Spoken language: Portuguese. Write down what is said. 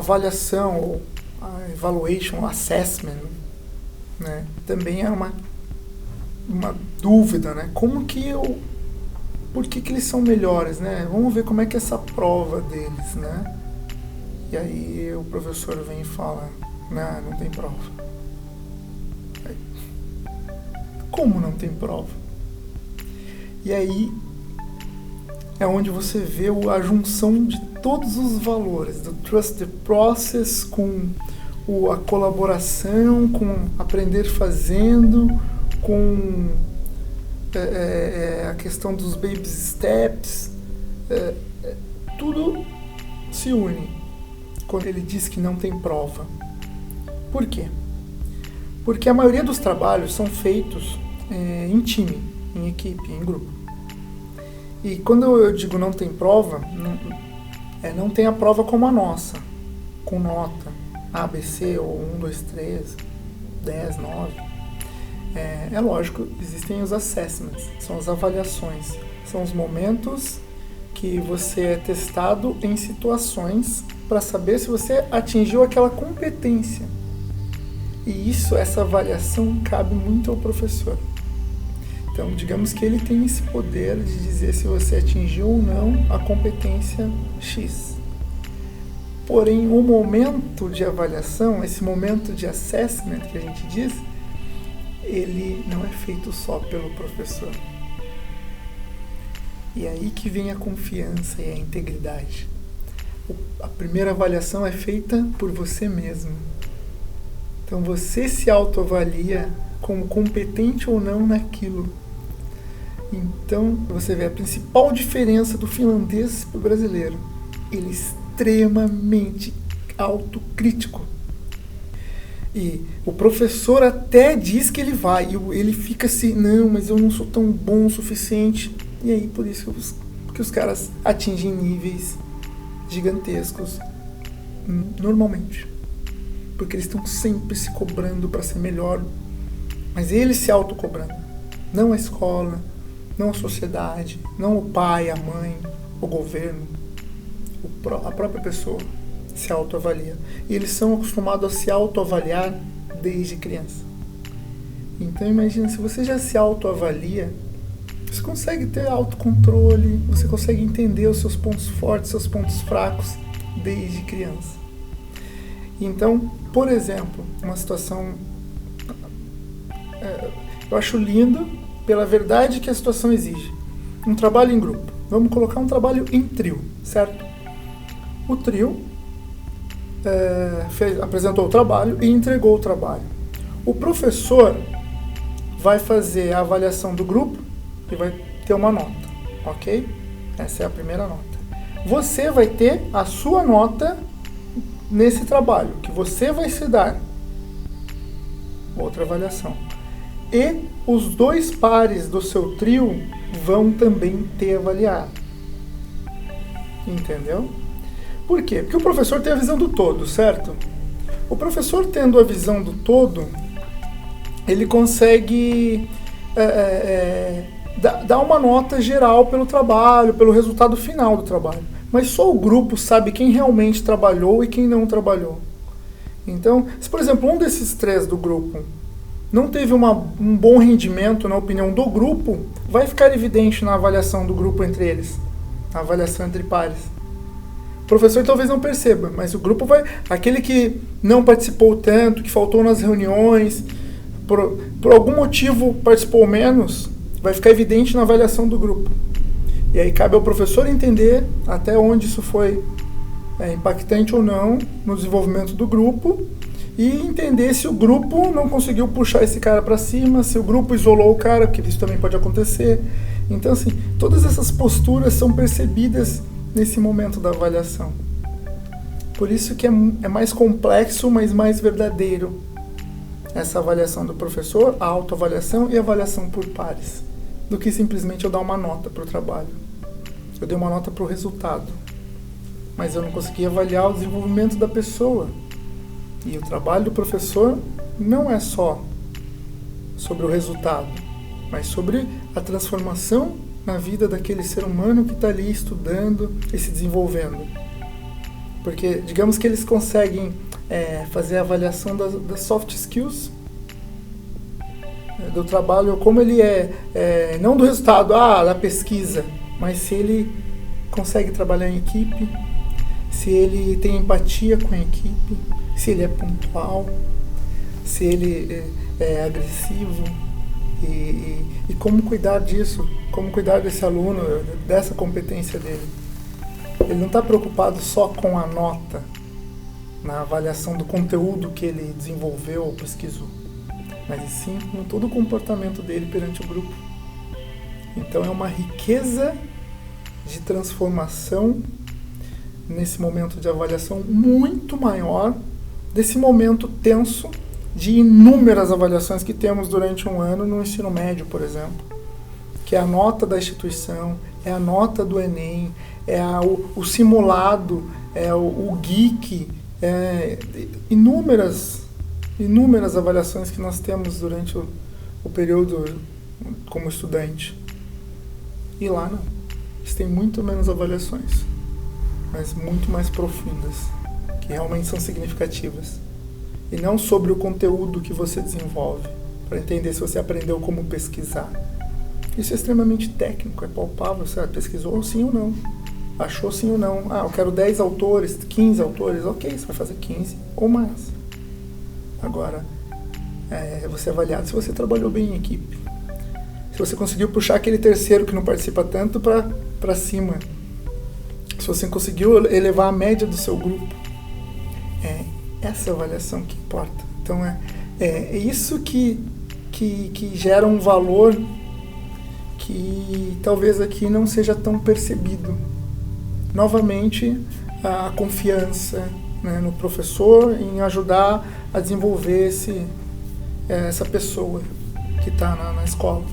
avaliação, ou a evaluation, assessment, né? Também é uma dúvida, né? Por que eles são melhores, né? Vamos ver como é que é essa prova deles, né? E aí o professor vem e fala, não tem prova. Aí, como não tem prova? E aí é onde você vê a junção de todos os valores, do trust the process com a colaboração, com aprender fazendo, com a questão dos baby steps, tudo se une quando ele diz que não tem prova. Por quê? Porque a maioria dos trabalhos são feitos em time, em equipe, em grupo. E quando eu digo não tem prova, não tem a prova como a nossa, com nota, A, B, C, ou 1, 2, 3, 10, 9. É lógico, existem os assessments, são as avaliações, são os momentos que você é testado em situações para saber se você atingiu aquela competência. E essa avaliação cabe muito ao professor. Então, digamos que ele tem esse poder de dizer se você atingiu ou não a competência X. Porém, o momento de avaliação, esse momento de assessment que a gente diz, ele não é feito só pelo professor. E aí que vem a confiança e a integridade. A primeira avaliação é feita por você mesmo. Então você se autoavalia como competente ou não naquilo. Então você vê a principal diferença do finlandês para o brasileiro. Ele é extremamente autocrítico. E o professor até diz que ele vai, e ele fica assim, não, mas eu não sou tão bom o suficiente. E aí por isso que os caras atingem níveis gigantescos normalmente. Porque eles estão sempre se cobrando para ser melhor, mas eles se autocobrando. Não a escola, não a sociedade, não o pai, a mãe, o governo, a própria pessoa se autoavalia. E eles são acostumados a se autoavaliar desde criança. Então imagina, se você já se autoavalia, você consegue ter autocontrole, você consegue entender os seus pontos fortes, seus pontos fracos desde criança. Então, por exemplo, uma situação... eu acho lindo pela verdade que a situação exige. Um trabalho em grupo. Vamos colocar um trabalho em trio, certo? O trio apresentou o trabalho e entregou o trabalho. O professor vai fazer a avaliação do grupo e vai ter uma nota, ok? Essa é a primeira nota. Você vai ter a sua nota nesse trabalho, que você vai se dar. Outra avaliação. E os dois pares do seu trio vão também ter avaliado. Entendeu? Por quê? Porque o professor tem a visão do todo, certo? O professor tendo a visão do todo, ele consegue dar uma nota geral pelo trabalho, pelo resultado final do trabalho. Mas só o grupo sabe quem realmente trabalhou e quem não trabalhou. Então, se por exemplo um desses três do grupo não teve um bom rendimento na opinião do grupo, vai ficar evidente na avaliação do grupo entre eles, na avaliação entre pares. O professor talvez não perceba, mas o grupo vai... Aquele que não participou tanto, que faltou nas reuniões, por algum motivo participou menos, vai ficar evidente na avaliação do grupo. E aí cabe ao professor entender até onde isso foi impactante ou não no desenvolvimento do grupo e entender se o grupo não conseguiu puxar esse cara para cima, se o grupo isolou o cara, porque isso também pode acontecer. Então, assim, todas essas posturas são percebidas nesse momento da avaliação. Por isso que é mais complexo, mas mais verdadeiro essa avaliação do professor, a autoavaliação e a avaliação por pares, do que simplesmente eu dar uma nota para o trabalho. Eu dei uma nota para o resultado, mas eu não consegui avaliar o desenvolvimento da pessoa. E o trabalho do professor não é só sobre o resultado, mas sobre a transformação na vida daquele ser humano que está ali estudando e se desenvolvendo. Porque, digamos que eles conseguem fazer a avaliação das soft skills do trabalho, como ele não do resultado, da pesquisa, mas se ele consegue trabalhar em equipe, se ele tem empatia com a equipe, se ele é pontual, se ele é agressivo, e como cuidar disso, como cuidar desse aluno, dessa competência dele. Ele não está preocupado só com a nota na avaliação do conteúdo que ele desenvolveu ou pesquisou, mas sim com todo o comportamento dele perante o grupo. Então é uma riqueza de transformação nesse momento de avaliação muito maior desse momento tenso de inúmeras avaliações que temos durante um ano no ensino médio, por exemplo, que é a nota da instituição, é a nota do Enem, o simulado, o GEEK, inúmeras avaliações que nós temos durante o período como estudante. E lá não. Eles têm muito menos avaliações, mas muito mais profundas, que realmente são significativas. E não sobre o conteúdo que você desenvolve, para entender se você aprendeu como pesquisar. Isso é extremamente técnico, é palpável. Você pesquisou sim ou não, achou sim ou não. Eu quero 10 autores, 15 autores, ok, você vai fazer 15 ou mais. Agora, você é avaliado se você trabalhou bem em equipe. Se você conseguiu puxar aquele terceiro que não participa tanto para cima. Se você conseguiu elevar a média do seu grupo. Essa avaliação que importa. Então, é isso que gera um valor que talvez aqui não seja tão percebido. Novamente, a confiança, né, no professor em ajudar a desenvolver essa pessoa que está na escola.